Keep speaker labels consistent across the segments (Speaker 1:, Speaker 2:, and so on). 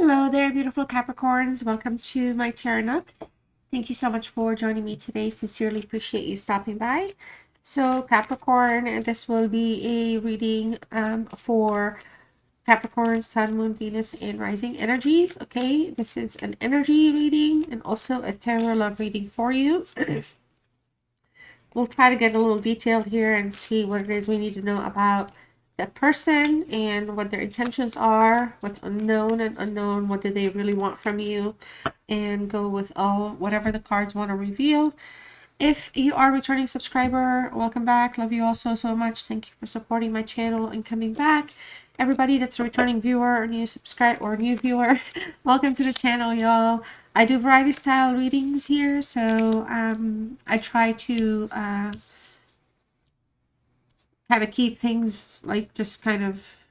Speaker 1: Hello there, beautiful Capricorns. Welcome to my Tarot Nook. Thank you so much for joining me today. Sincerely appreciate you stopping by. So, Capricorn, this will be a reading for Capricorn, Sun, Moon, Venus, and Rising energies. Okay, this is an energy reading and also a tarot love reading for you. We'll try to get a little detailed here and see what it is we need to know about that person and what their intentions are, what's unknown and unknown, what do they really want from you, and go with whatever the cards want to reveal. If you are a returning subscriber, welcome back. Love you all so much. Thank you for supporting my channel and coming back. Everybody that's a returning viewer or new subscriber or new viewer, welcome to the channel, y'all. I do variety style readings here, so I try to kind of keep things like just kind of,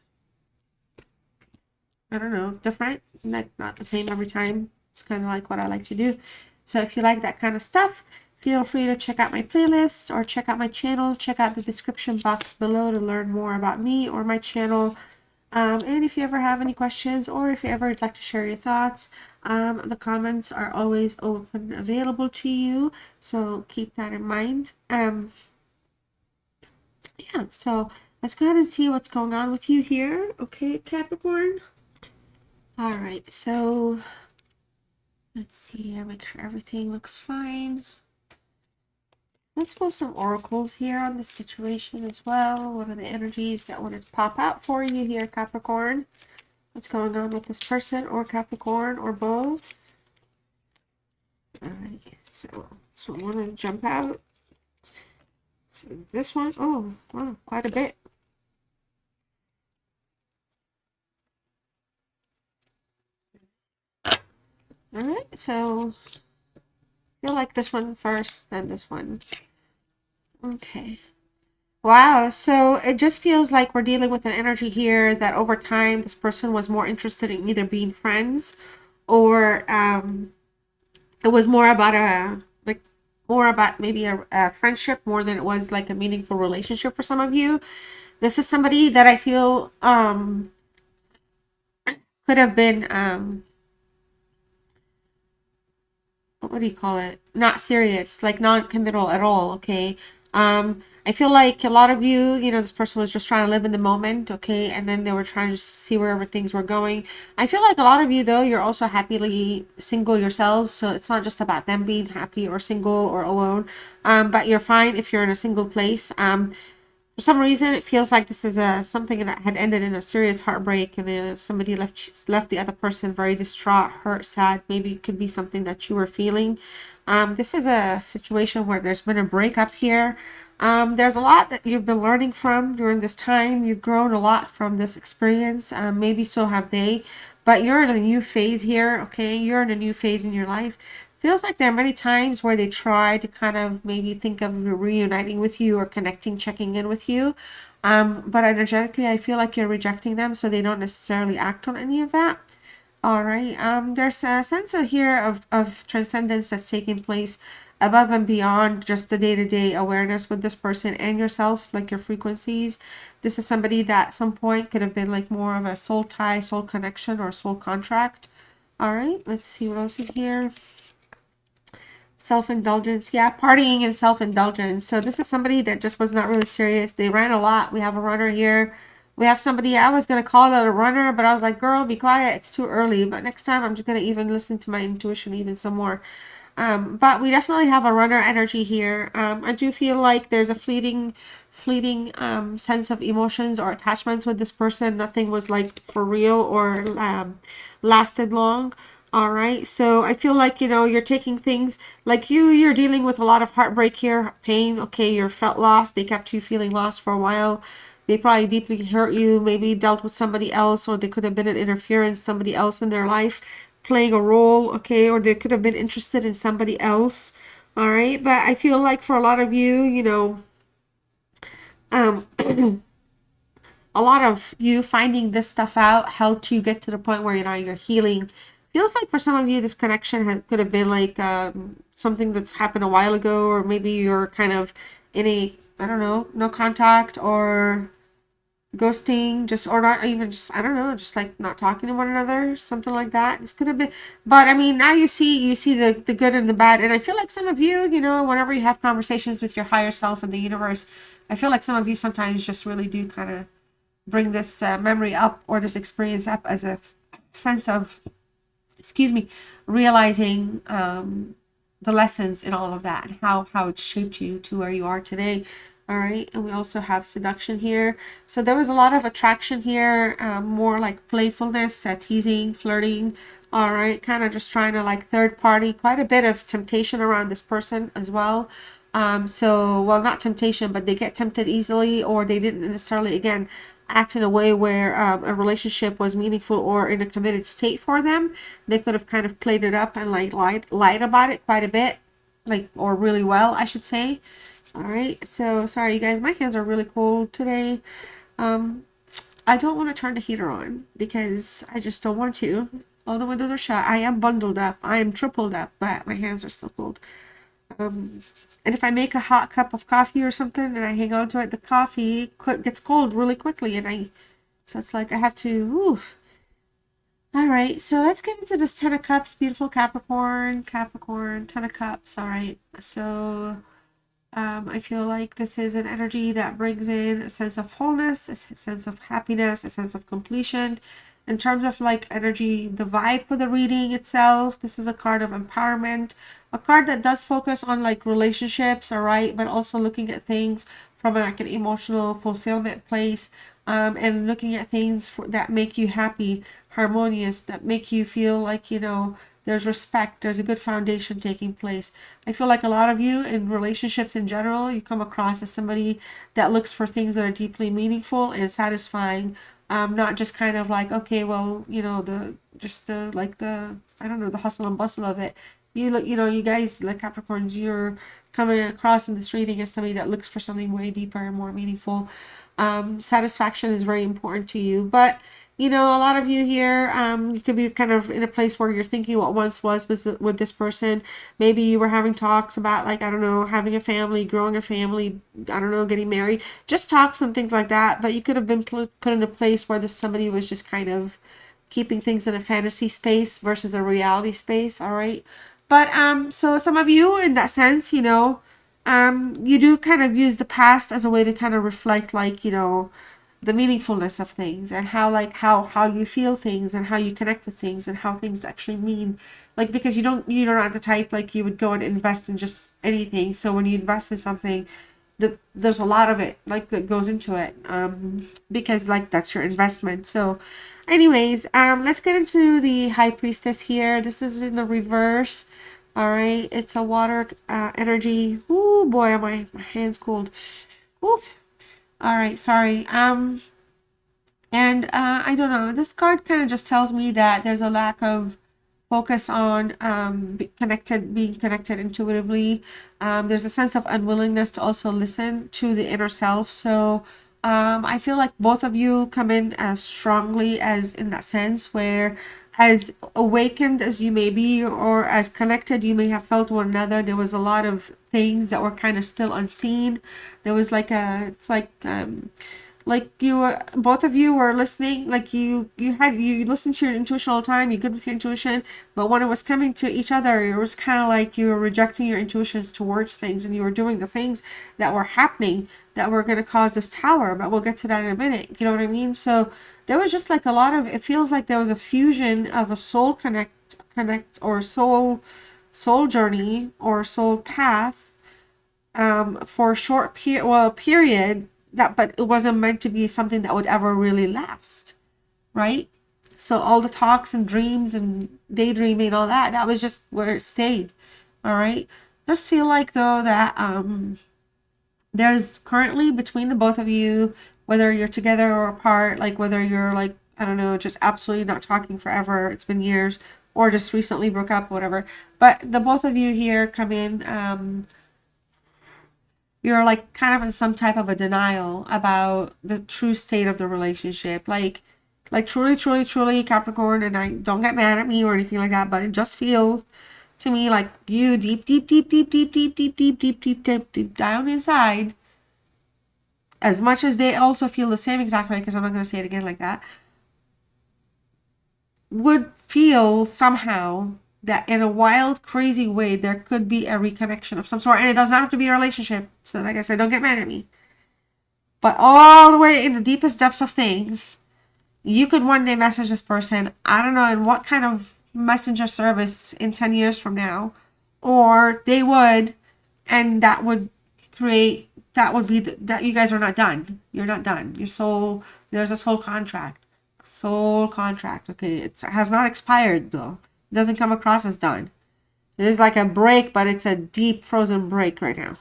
Speaker 1: I don't know, different, like not the same every time. It's kind of like what I like to do. So if you like that kind of stuff, feel free to check out my playlists or check out my channel. Check out the description box below to learn more about me or my channel. And if you ever have any questions or if you ever would like to share your thoughts, the comments are always open and available to you. So keep that in mind. Yeah, so let's go ahead and see what's going on with you here. Okay, Capricorn. All right, so let's see here, make sure everything looks fine. Let's pull some oracles here on this situation as well. What are the energies that want to pop out for you here, Capricorn? What's going on with this person or Capricorn or both? All right, so I want to jump out. So this one, oh, wow, quite a bit. All right, so I feel like this one first, then this one. Okay. Wow, so it just feels like we're dealing with an energy here that over time this person was more interested in either being friends or it was more about maybe a friendship more than it was like a meaningful relationship for some of you. This is somebody that I feel could have been what do you call it? Not serious, like non-committal at all, okay? I feel like a lot of you, this person was just trying to live in the moment, okay? And then they were trying to see wherever things were going. I feel like a lot of you, though, you're also happily single yourselves, so it's not just about them being happy or single or alone. But you're fine if you're in a single place. For some reason, it feels like this is something that had ended in a serious heartbreak, and somebody left the other person very distraught, hurt, sad. Maybe it could be something that you were feeling. This is a situation where there's been a breakup here. There's a lot that you've been learning from during this time. You've grown a lot from this experience. Maybe so have they. But you're in a new phase here, okay? You're in a new phase in your life. Feels like there are many times where they try to kind of maybe think of reuniting with you or connecting, checking in with you. But energetically, I feel like you're rejecting them, so they don't necessarily act on any of that. All right. There's a sense of here of transcendence that's taking place above and beyond just the day-to-day awareness with this person and yourself, like your frequencies. This is somebody that at some point could have been like more of a soul tie, soul connection, or soul contract. All right. Let's see what else is here. Self-indulgence. Yeah, partying and self-indulgence. So this is somebody that just was not really serious. They ran a lot. We have a runner here. We have somebody, I was going to call it a runner, but I was like, girl, be quiet. It's too early. But next time I'm just going to even listen to my intuition even some more. But we definitely have a runner energy here. I do feel like there's a fleeting sense of emotions or attachments with this person. Nothing was like for real or lasted long. All right, so I feel like, you're taking things like you're dealing with a lot of heartbreak here, pain. Okay, you're felt lost. They kept you feeling lost for a while. They probably deeply hurt you, maybe dealt with somebody else, or they could have been an interference, somebody else in their life playing a role, okay, or they could have been interested in somebody else. All right, but I feel like for a lot of you, um, a lot of you finding this stuff out helped you get to the point where you're healing. Feels like for some of you this connection could have been like something that's happened a while ago, or maybe you're kind of in a, I don't know, no contact, or ghosting, just, or not even, just, I don't know, just like not talking to one another, something like that. This could have been, but I mean, now you see the good and the bad. And I feel like some of you, whenever you have conversations with your higher self and the universe, I feel like some of you sometimes just really do kind of bring this memory up, or this experience up, as a sense of, excuse me, realizing the lessons in all of that, and how it shaped you to where you are today. All right, and we also have seduction here. So there was a lot of attraction here, more like playfulness, teasing, flirting. All right, kind of just trying to like third party, quite a bit of temptation around this person as well. So, well, not temptation, but they get tempted easily, or they didn't necessarily, again, act in a way where a relationship was meaningful or in a committed state for them. They could have kind of played it up and like lied about it quite a bit, like, or really well, I should say. All right, so sorry, you guys, my hands are really cold today. Um, I don't want to turn the heater on because I just don't want to. All the windows are shut. I am bundled up. I am tripled up, but my hands are still cold. And if I make a hot cup of coffee or something and I hang on to it, the coffee gets cold really quickly, so it's like I have to. Ooh. All right, so let's get into this Ten of Cups, beautiful Capricorn, Ten of Cups. All right, so I feel like this is an energy that brings in a sense of wholeness, a sense of happiness, a sense of completion. In terms of like energy, the vibe for the reading itself, this is a card of empowerment, a card that does focus on like relationships, all right, but also looking at things from like an emotional fulfillment place, and looking at things that make you happy, harmonious, that make you feel like, there's respect, there's a good foundation taking place. I feel like a lot of you in relationships in general, you come across as somebody that looks for things that are deeply meaningful and satisfying. Not just kind of like, okay, well, I don't know, the hustle and bustle of it. You guys, like Capricorns, you're coming across in this reading as somebody that looks for something way deeper and more meaningful. Satisfaction is very important to you, but a lot of you here, you could be kind of in a place where you're thinking what once was with this person. Maybe you were having talks about, like, I don't know, having a family, growing a family, I don't know, getting married, just talks and things like that. But you could have been put in a place where somebody was just kind of keeping things in a fantasy space versus a reality space. All right. But so some of you in that sense, you do kind of use the past as a way to kind of reflect, like, the meaningfulness of things, and how you feel things, and how you connect with things, and how things actually mean, like, because you're not the type like you would go and invest in just anything. So when you invest in something, there's a lot of it like that goes into it, because like that's your investment. So anyways, let's get into the High Priestess here. This is in the reverse. All right, it's a water energy. Oh boy, are my hands cold. Oof. All right, sorry. And I don't know. This card kind of just tells me that there's a lack of focus on being connected intuitively. There's a sense of unwillingness to also listen to the inner self. So I feel like both of you come in as strongly as in that sense, where as awakened as you may be, or as connected you may have felt one another, there was a lot of things that were kind of still unseen. There was like you were, both of you were listening, like you listened to your intuition all the time, you're good with your intuition, but when it was coming to each other, it was kind of like you were rejecting your intuitions towards things, and you were doing the things that were happening that were going to cause this tower. But we'll get to that in a minute, you know what I mean? So there was just like a lot of, it feels like there was a fusion of a soul connect or soul journey or soul path, for a short period, that, but it wasn't meant to be something that would ever really last, right? So all the talks and dreams and daydreaming and all that was just where it stayed. All right. Just feel like though that there's currently between the both of you, whether you're together or apart, like whether you're like, I don't know, just absolutely not talking forever, it's been years, or just recently broke up, whatever. But the both of you here come in, you're like kind of in some type of a denial about the true state of the relationship. Like truly, truly, truly Capricorn, and I don't get mad at me or anything like that, but it just feels to me like you deep, deep, deep, deep, deep, deep, deep, deep, deep, deep, deep, deep down inside as much as they also feel the same exact way, because I'm not going to say it again like that, would feel somehow that in a wild, crazy way, there could be a reconnection of some sort. And it doesn't have to be a relationship. So like I said, don't get mad at me. But all the way in the deepest depths of things, you could one day message this person, I don't know in what kind of messenger service in 10 years from now, or they would, and that would create, that would be that you guys are not done. You're not done. Your soul, there's a soul contract. Soul contract. Okay, it has not expired though. It doesn't come across as done. It is like a break, but it's a deep frozen break right now.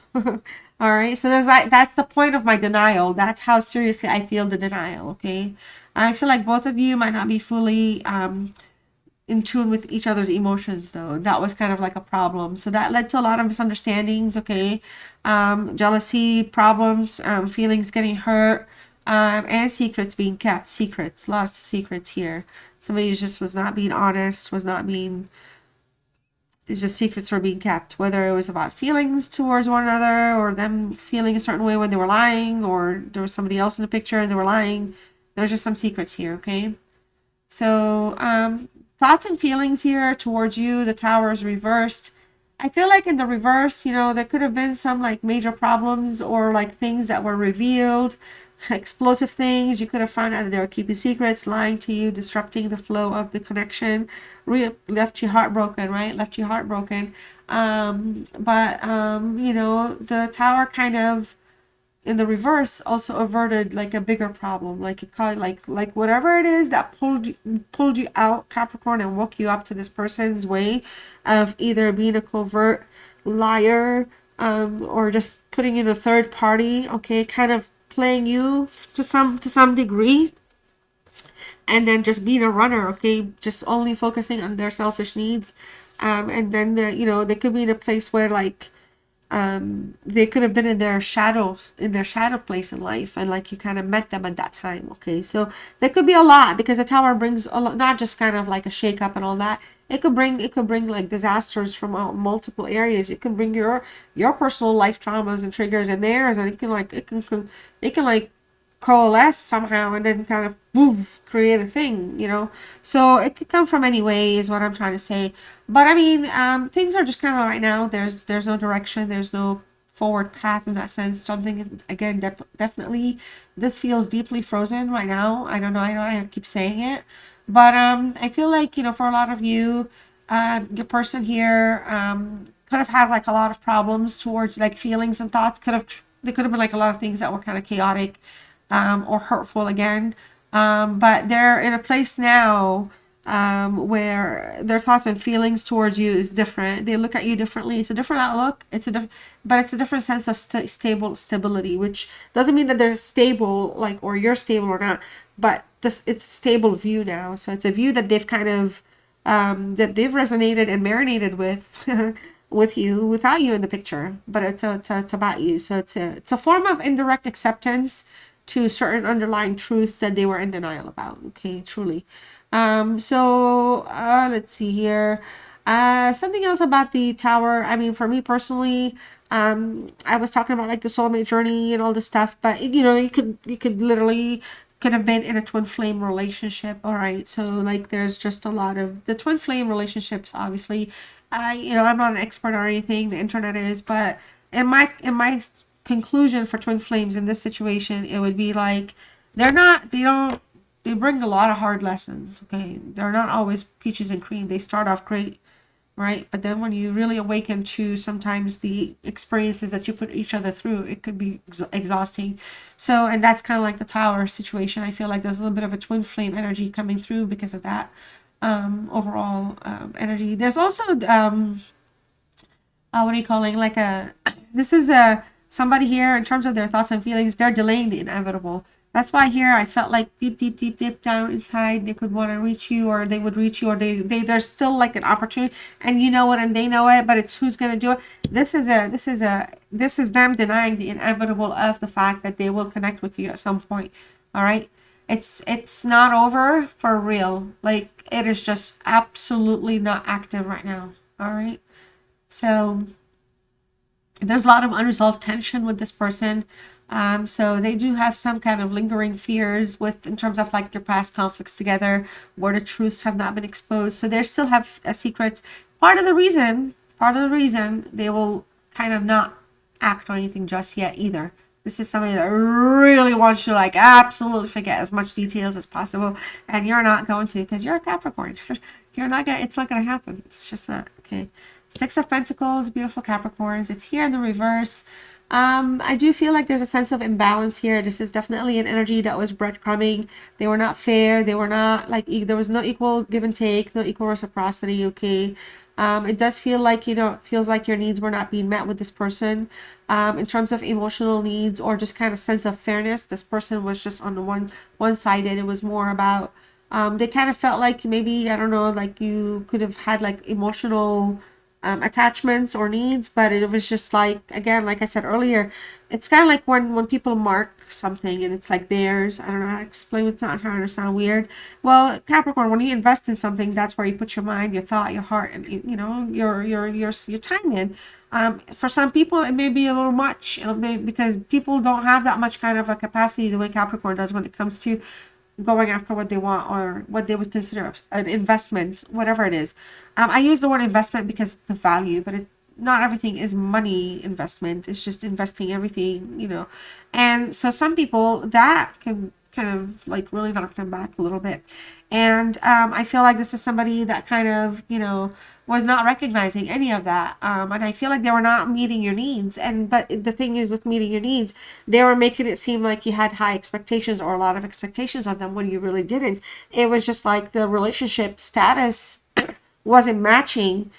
Speaker 1: All right, so there's that's the point of my denial. That's how seriously I feel the denial. Okay, I feel like both of you might not be fully in tune with each other's emotions, though. That was kind of like a problem, so that led to a lot of misunderstandings. Okay, jealousy, problems, feelings getting hurt, and secrets being kept. Secrets, lots of secrets here. Somebody just was not being honest, was not being, it's just secrets were being kept, whether it was about feelings towards one another or them feeling a certain way when they were lying, or there was somebody else in the picture and they were lying. There's just some secrets here. Okay, so thoughts and feelings here towards you. The Tower is reversed. I feel like in the reverse, you know, there could have been some like major problems or like things that were revealed, explosive things. You could have found out that they were keeping secrets, lying to you, disrupting the flow of the connection, left you heartbroken, right? Left you heartbroken. You know, the Tower kind of in the reverse also averted like a bigger problem, like it called like whatever it is that pulled you out, Capricorn, and woke you up to this person's way of either being a covert liar, or just putting in a third party, okay, kind of playing you to some degree, and then just being a runner, okay, just only focusing on their selfish needs, and then you know, they could be in a place where like they could have been in their shadow place in life, and like you kind of met them at that time. Okay, so there could be a lot, because the Tower brings a lot, not just kind of like a shake up and all that. It could bring like disasters from multiple areas. It can bring your personal life traumas and triggers and theirs, and it can like coalesce somehow and then kind of woof, create a thing, you know. So it could come from any way is what I'm trying to say. But I mean, things are just kind of right now, there's no direction, there's no forward path in that sense. Something again, definitely this feels deeply frozen right now. I don't know, I know I keep saying it, but I feel like, you know, for a lot of you, your person here could have had like a lot of problems towards like feelings and thoughts. There could have been like a lot of things that were kind of chaotic, or hurtful again. But they're in a place now where their thoughts and feelings towards you is different. They look at you differently. It's a different outlook. But it's a different sense of stability, which doesn't mean that they're stable, like, or you're stable or not. But it's a stable view now. So it's a view that they've kind of that they've resonated and marinated with. With you, without you in the picture, but it's about you. So it's a form of indirect acceptance to certain underlying truths that they were in denial about. Okay, truly. Let's see here. Something else about the Tower. I mean, for me personally, I was talking about like the soulmate journey and all this stuff, but you know, you could literally could have been in a twin flame relationship. All right, so like there's just a lot of the twin flame relationships. Obviously, you know, I'm not an expert or anything. The internet is, but in my conclusion for twin flames in this situation, it would be like they bring a lot of hard lessons. Okay, they're not always peaches and cream. They start off great, right? But then when you really awaken to sometimes the experiences that you put each other through, it could be exhausting. So, and that's kind of like the Tower situation. I feel like there's a little bit of a twin flame energy coming through because of that overall energy. There's also what are you calling, like a this is a somebody here in terms of their thoughts and feelings, they're delaying the inevitable. That's why here I felt like deep down inside they could want to reach you, or they would reach you, or there's still like an opportunity, and you know it and they know it, but it's who's going to do it. This is them denying the inevitable of the fact that they will connect with you at some point. All right, it's not over for real. Like, it is just absolutely not active right now. All right, so there's a lot of unresolved tension with this person. So they do have some kind of lingering fears with in terms of like your past conflicts together, where the truths have not been exposed. So they still have a secret. Part of the reason they will kind of not act on anything just yet either. This is somebody that really wants you to like absolutely forget as much details as possible, and you're not going to because you're a Capricorn. You're not gonna. It's not gonna happen. It's just not okay. Six of Pentacles, beautiful Capricorns. It's here in the reverse. I do feel like there's a sense of imbalance here. This is definitely an energy that was breadcrumbing. They were not fair. They were not like, there was no equal give and take, no equal reciprocity, okay? It does feel like, you know, it feels like your needs were not being met with this person. In terms of emotional needs or just kind of sense of fairness, this person was just on the one-sided. It was more about, they kind of felt like maybe, I don't know, like you could have had like emotional attachments or needs, but it was just like, again, like I said earlier, it's kind of like when people mark something and it's like theirs. I don't know how to explain. It's not trying to sound weird. Well, Capricorn, when you invest in something, that's where you put your mind, your thought, your heart, and you know your time in. For some people it may be a little much. It'll be because people don't have that much kind of a capacity the way Capricorn does when it comes to going after what they want or what they would consider an investment, whatever it is. I use the word investment because the value, but not everything is money investment. It's just investing everything, you know. And so some people that can kind of like really knock them back a little bit. And I feel like this is somebody that kind of, you know, was not recognizing any of that. And I feel like they were not meeting your needs. But the thing is with meeting your needs, they were making it seem like you had high expectations or a lot of expectations of them when you really didn't. It was just like the relationship status wasn't matching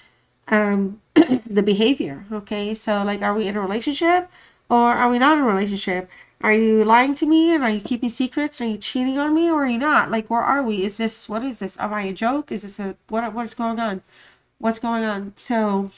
Speaker 1: the behavior. Okay, so like, are we in a relationship or are we not in a relationship? Are you lying to me and are you keeping secrets? Are you cheating on me or are you not? Like, where are we? Is this, what is this? Am I a joke? Is this a, what's going on? What's going on? So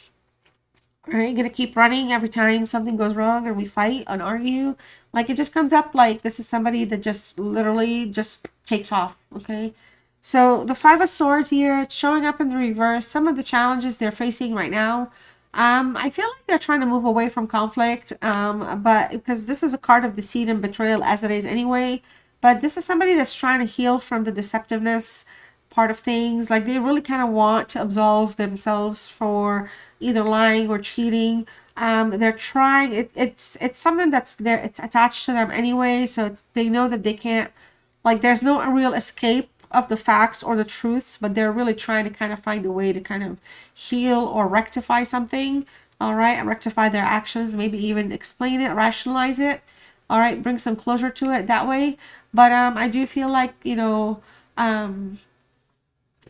Speaker 1: are you gonna keep running every time something goes wrong and we fight and argue? Like, it just comes up like this is somebody that just literally just takes off. Okay, so the Five of Swords here, it's showing up in the reverse. Some of the challenges they're facing right now, I feel like they're trying to move away from conflict, but because this is a card of deceit and betrayal as it is anyway. But this is somebody that's trying to heal from the deceptiveness part of things. Like, they really kind of want to absolve themselves for either lying or cheating. They're trying, it's something that's there, it's attached to them anyway, so they know that they can't, like, there's no real escape of the facts or the truths, but they're really trying to kind of find a way to kind of heal or rectify something. All right, and rectify their actions, maybe even explain it, rationalize it. All right, bring some closure to it that way. But I do feel like, you know,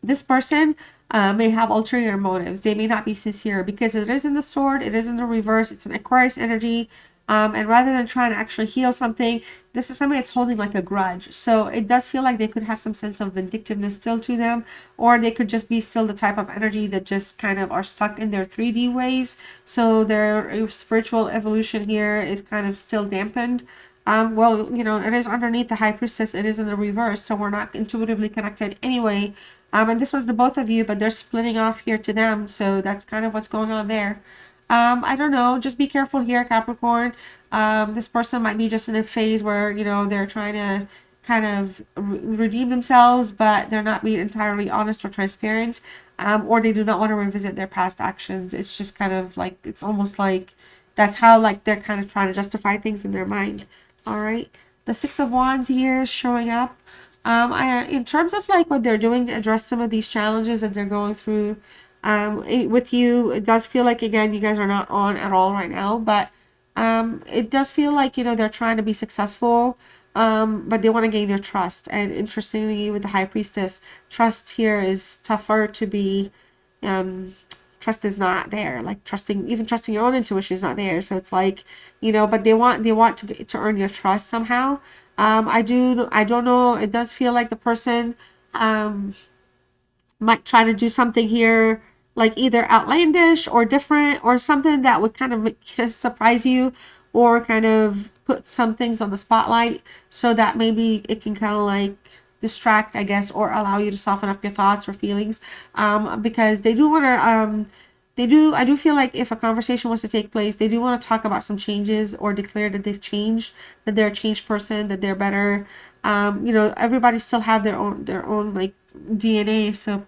Speaker 1: this person may have ulterior motives. They may not be sincere because it is in the sword, it is in the reverse, it's an Aquarius energy. And rather than trying to actually heal something, this is somebody that's holding like a grudge. So it does feel like they could have some sense of vindictiveness still to them, or they could just be still the type of energy that just kind of are stuck in their 3D ways. So their spiritual evolution here is kind of still dampened. Well, you know, it is underneath the High Priestess. It is in the reverse, so we're not intuitively connected anyway. And this was the both of you, but they're splitting off here to them. So that's kind of what's going on there. I don't know. Just be careful here, Capricorn. This person might be just in a phase where, you know, they're trying to kind of redeem themselves, but they're not being entirely honest or transparent. Or they do not want to revisit their past actions. It's just kind of like, it's almost like that's how, like, they're kind of trying to justify things in their mind. All right. The Six of Wands here is showing up. In terms of like what they're doing to address some of these challenges that they're going through with you, it does feel like, again, you guys are not on at all right now, but it does feel like, you know, they're trying to be successful, but they want to gain your trust. And interestingly, with the High Priestess, trust here is tougher to be, trust is not there. Like, even trusting your own intuition is not there. So it's like, you know, but they want to earn your trust somehow. I don't know. It does feel like the person might try to do something here, like either outlandish or different or something that would kind of surprise you, or kind of put some things on the spotlight so that maybe it can kind of like distract, I guess, or allow you to soften up your thoughts or feelings, because they do want to I do feel like if a conversation was to take place, they do want to talk about some changes or declare that they've changed, that they're a changed person, that they're better. You know, everybody still have their own like DNA, so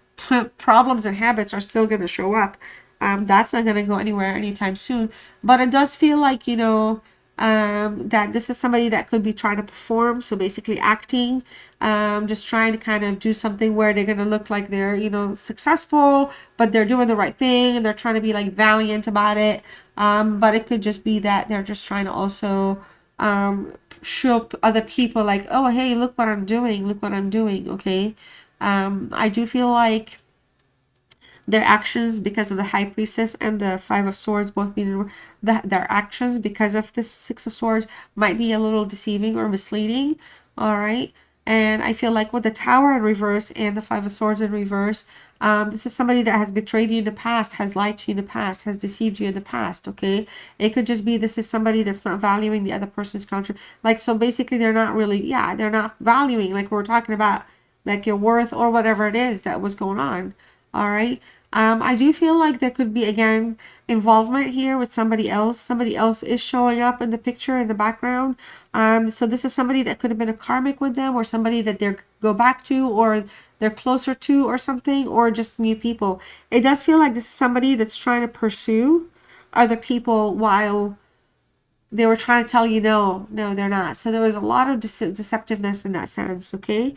Speaker 1: problems and habits are still going to show up. That's not going to go anywhere anytime soon. But it does feel like, you know, that this is somebody that could be trying to perform, so basically acting, just trying to kind of do something where they're going to look like they're, you know, successful, but they're doing the right thing and they're trying to be like valiant about it. But it could just be that they're just trying to also show other people like, oh, hey, look what I'm doing, look what I'm doing, okay? I do feel like their actions, because of the high priestess and the 5 of swords both being their actions because of this 6 of swords might be a little deceiving or misleading. All right. And I feel like with the tower in reverse and the 5 of swords in reverse, this is somebody that has betrayed you in the past, has lied to you in the past, has deceived you in the past. Okay. It could just be this is somebody that's not valuing the other person's contribution. Like, so basically they're not really, yeah, they're not valuing, like we're talking about, like your worth or whatever it is that was going on. All right. I do feel like there could be, again, involvement here with somebody else. Somebody else is showing up in the picture in the background. So this is somebody that could have been a karmic with them, or somebody that they go back to, or they're closer to, or something, or just new people. It does feel like this is somebody that's trying to pursue other people while they were trying to tell you no, they're not. So there was a lot of deceptiveness in that sense, okay?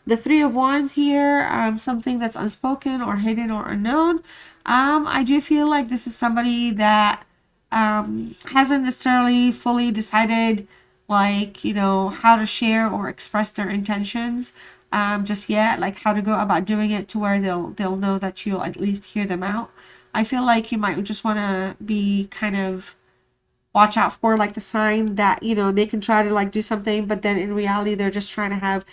Speaker 1: The 3 of Wands here, something that's unspoken or hidden or unknown. I do feel like this is somebody that hasn't necessarily fully decided, like, you know, how to share or express their intentions just yet, like how to go about doing it to where they'll know that you'll at least hear them out. I feel like you might just want to be kind of watch out for like the sign that, you know, they can try to like do something, but then in reality they're just trying to have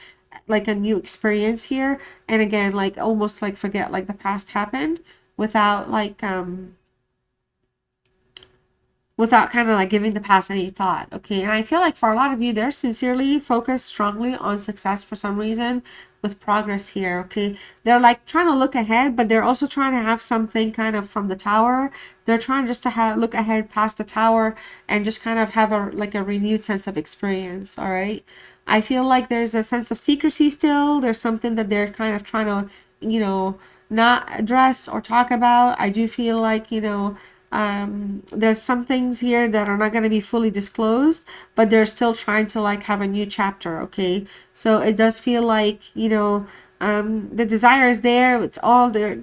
Speaker 1: like a new experience here, and again, like almost like forget like the past happened without like without kind of like giving the past any thought. Okay. And I feel like for a lot of you, they're sincerely focused strongly on success for some reason with progress here. Okay. They're like trying to look ahead, but they're also trying to have something kind of from the tower. They're trying just to have look ahead past the tower and just kind of have a like a renewed sense of experience. All right. I feel like there's a sense of secrecy still. There's something that they're kind of trying to, you know, not address or talk about. I do feel like, you know, there's some things here that are not going to be fully disclosed, but they're still trying to like have a new chapter. Okay. So it does feel like, you know, the desire is there. It's all there.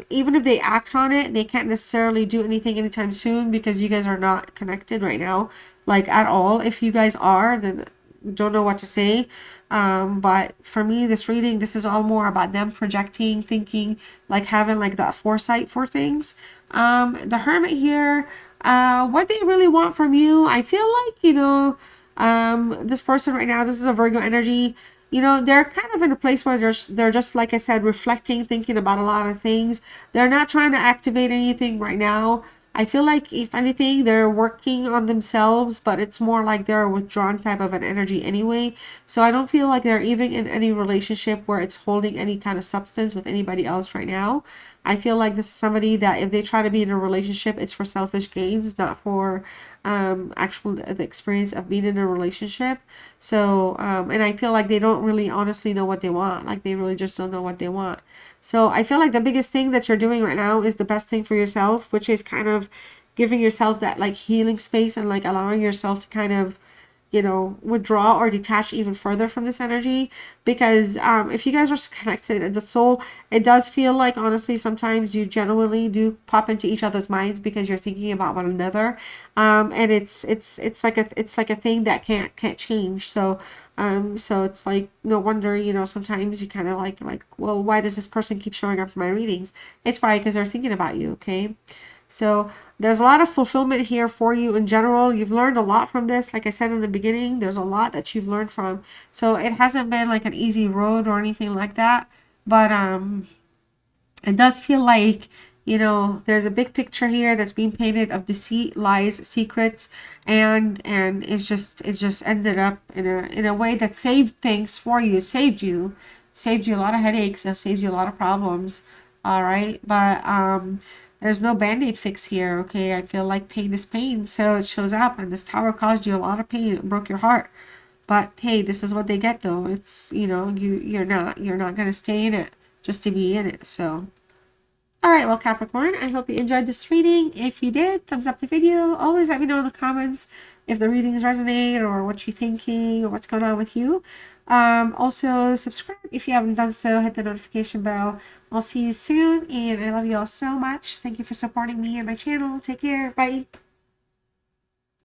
Speaker 1: Even if they act on it, they can't necessarily do anything anytime soon because you guys are not connected right now, like at all. If you guys are, then don't know what to say. But for me, this reading, this is all more about them projecting, thinking, like having like that foresight for things. The Hermit here, what they really want from you, I feel like, you know, this person right now, this is a Virgo energy. You know, they're kind of in a place where they're just like I said, reflecting, thinking about a lot of things. They're not trying to activate anything right now. I feel like if anything, they're working on themselves, but it's more like they're a withdrawn type of an energy anyway. So I don't feel like they're even in any relationship where it's holding any kind of substance with anybody else right now. I feel like this is somebody that if they try to be in a relationship, it's for selfish gains, not for actual the experience of being in a relationship. So and I feel like they don't really honestly know what they want. Like they really just don't know what they want. So I feel like the biggest thing that you're doing right now is the best thing for yourself, which is kind of giving yourself that like healing space and like allowing yourself to kind of, you know, withdraw or detach even further from this energy. Because if you guys are connected in the soul, it does feel like honestly sometimes you genuinely do pop into each other's minds because you're thinking about one another. And it's like a thing that can't change. So it's like no wonder, you know, sometimes you kind of like, well, why does this person keep showing up in my readings? It's probably because they're thinking about you. Okay. So there's a lot of fulfillment here for you in general. You've learned a lot from this. Like I said in the beginning, there's a lot that you've learned from. So it hasn't been like an easy road or anything like that. But it does feel like, you know, there's a big picture here that's being painted of deceit, lies, secrets, and it's just ended up in a way that saved things for you, saved you a lot of headaches, saved you a lot of problems. all right? But there's no band-aid fix here, okay? I feel like pain is pain, so it shows up, and this tower caused you a lot of pain. It broke your heart. But hey, this is what they get though. It's, you know, you're not gonna stay in it just to be in it. So all right, well, Capricorn, I hope you enjoyed this reading. If you did, thumbs up the video. Always let me know in the comments if the readings resonate or what you're thinking or what's going on with you. Also, subscribe if you haven't done so. Hit the notification bell. I'll see you soon, and I love you all so much. Thank you for supporting me and my channel. Take care. Bye.